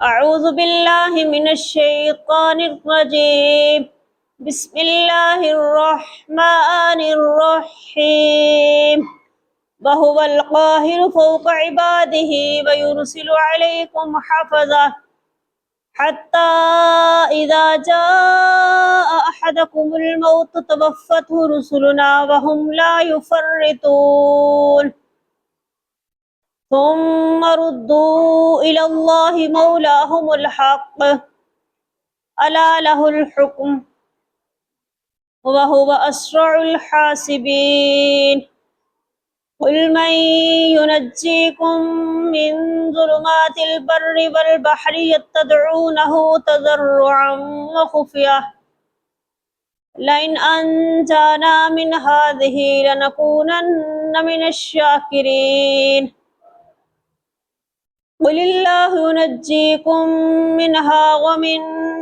أعوذ بالله من الشيطان الرجيم. بسم الله الرحمن الرحيم. وهو القاهر فوق عباده ويرسل عليكم حفظة حتى إذا جاء أحدكم الموت توفته رسلنا وهم لا يفرطون ثم ردوا إلى الله مولاهم الحق ألا له الحكم وهو أسرع الحاسبين. قل من ينجيكم من ظلمات البر والبحر تدعونه تضرعا وخفية لئن أنجانا من هذه لنكونن من الشاكرين. قل الله ينجيكم منها ومن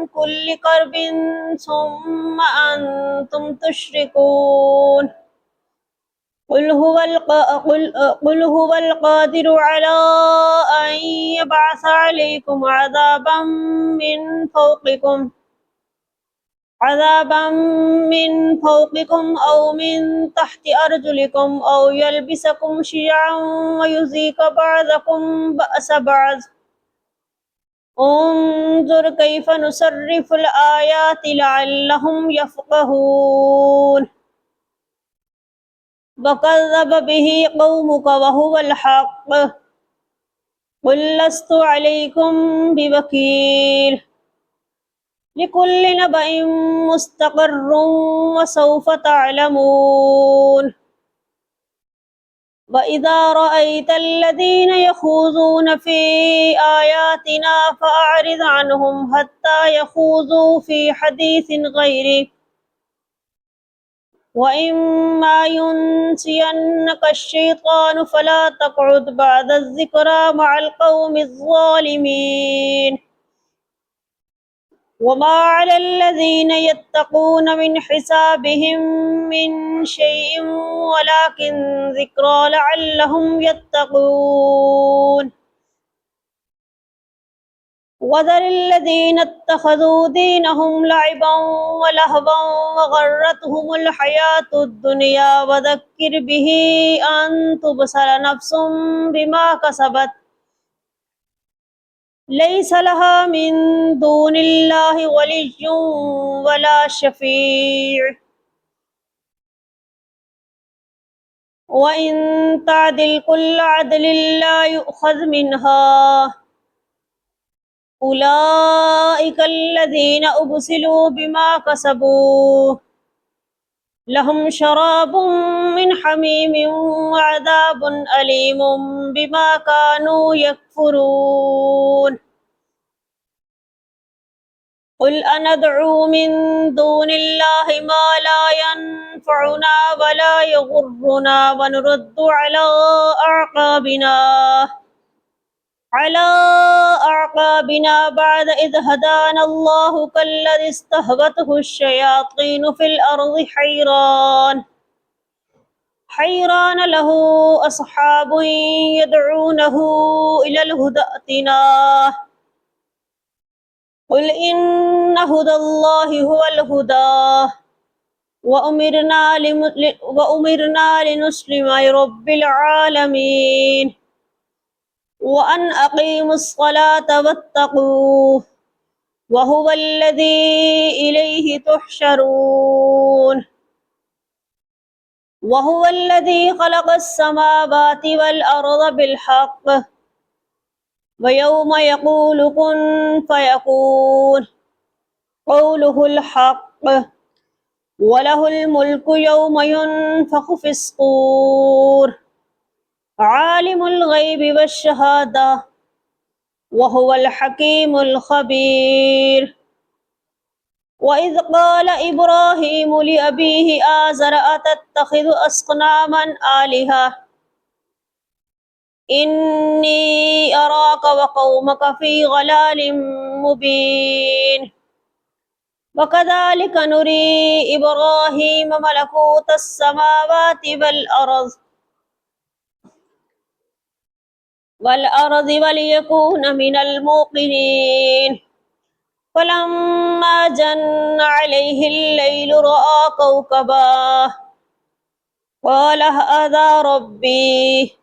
كل كرب ثم أنتم تشركون. قل هو القادر على أن يبعث عليكم عذابا من فوقكم أو من تحت أرجلكم أو يلبسكم شيعا ويذيق بعضكم بأس بعض. انظر كيف نصرف الآيات لعلهم يفقهون. وكذب به قومك وهو الحق قل لست عليكم بوكيل لكل نبأ مستقر وسوف تعلمون. وإذا رأيت الذين يخوضون في آياتنا فأعرض عنهم حتى يخوضوا في حديث غيره وإما ينسينك الشيطان فلا تقعد بعد الذكرى مع القوم الظالمين. وما على الذين يتقون من حسابهم من شيء ولكن ذكرى لعلهم يتقون. وذر الذين اتخذوا دينهم لعبا ولهوا وغرتهم الحياة الدنيا وذكر به أن تبصر نفس بما كسبت ليس لها من دون الله ولي ولا شفيع وإن تعدل كل عدل لا يؤخذ منها. أولئك الذين أبسلوا بما كسبوا لهم شراب من حميم وعذاب أليم بما كانوا يكفرون. قل أندعو من دون الله ما لا ينفعنا ولا يضرنا ونرد على أعقابنا بعد إذ هدانا الله كالذي استهوته الشياطين في الأرض حيران له أصحاب يدعونه إلى الهدى ائتنا. قل إن هدى الله هو الهدى وأمرنا لنسلم لرب العالمين وأن أقيموا الصلاة واتقوه وهو الذي إليه تحشرون. وهو الذي خلق السماوات والأرض بالحق ويوم يقول كن فيكون قوله الحق وله الملك يوم ينفخ في الصور عالم الغيب والشهادة وهو الحكيم الخبير. وإذ قال إبراهيم لأبيه آزر أتتخذ أصناما آلهة إني أراك وقومك في ضلال مبين. وكذلك نري إبراهيم ملكوت السماوات والأرض والأرض وليكون من الموقنين فلما جن عليه الليل رأى كوكبا قال هذا ربي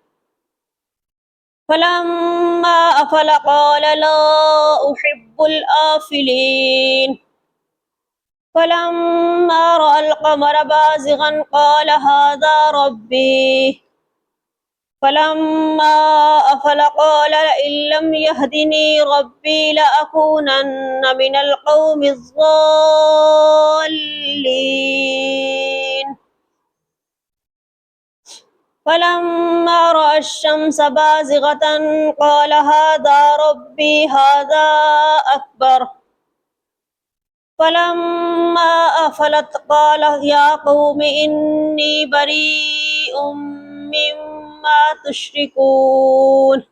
فلما أفل قال لا أحب الآفلين فلما رأى القمر بازغا قال هذا ربي فلما أفل قال لئن لم يهدني ربي لأكونن من القوم الضالين فلما رأى الشمس بازغة قال هذا ربي هذا أكبر فلما أفلت قال يا قوم إني بريء مما تشركون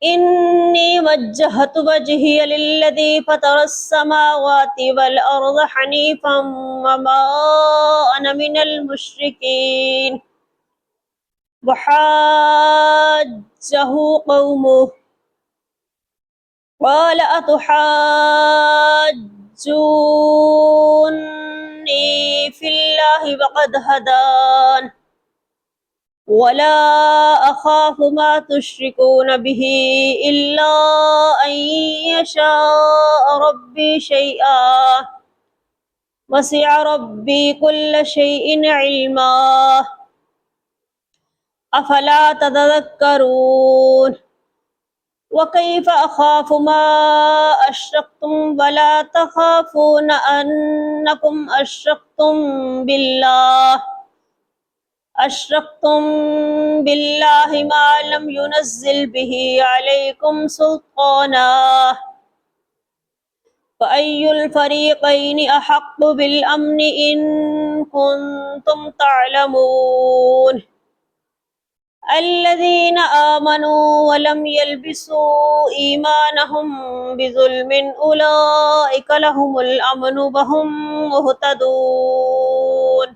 إني وجهت وجهي للذي فطر السماوات والأرض حنيفا وما أنا من المشركين وحاجه قومه قال أتحاجوني في الله وقد هدان ولا أخاف ما تشركون به إلا أن يشاء ربي شيئا وسع ربي كل شيء علما أفلا تتذكرون وكيف أخاف ما أشركتم ولا تخافون أنكم أشركتم بالله ما لم ينزل به عليكم سلطانا فأي الفريقين أحق بالأمن إن كنتم تعلمون الذين آمنوا ولم يلبسوا إيمانهم بظلم أولئك لهم الأمن وهم مهتدون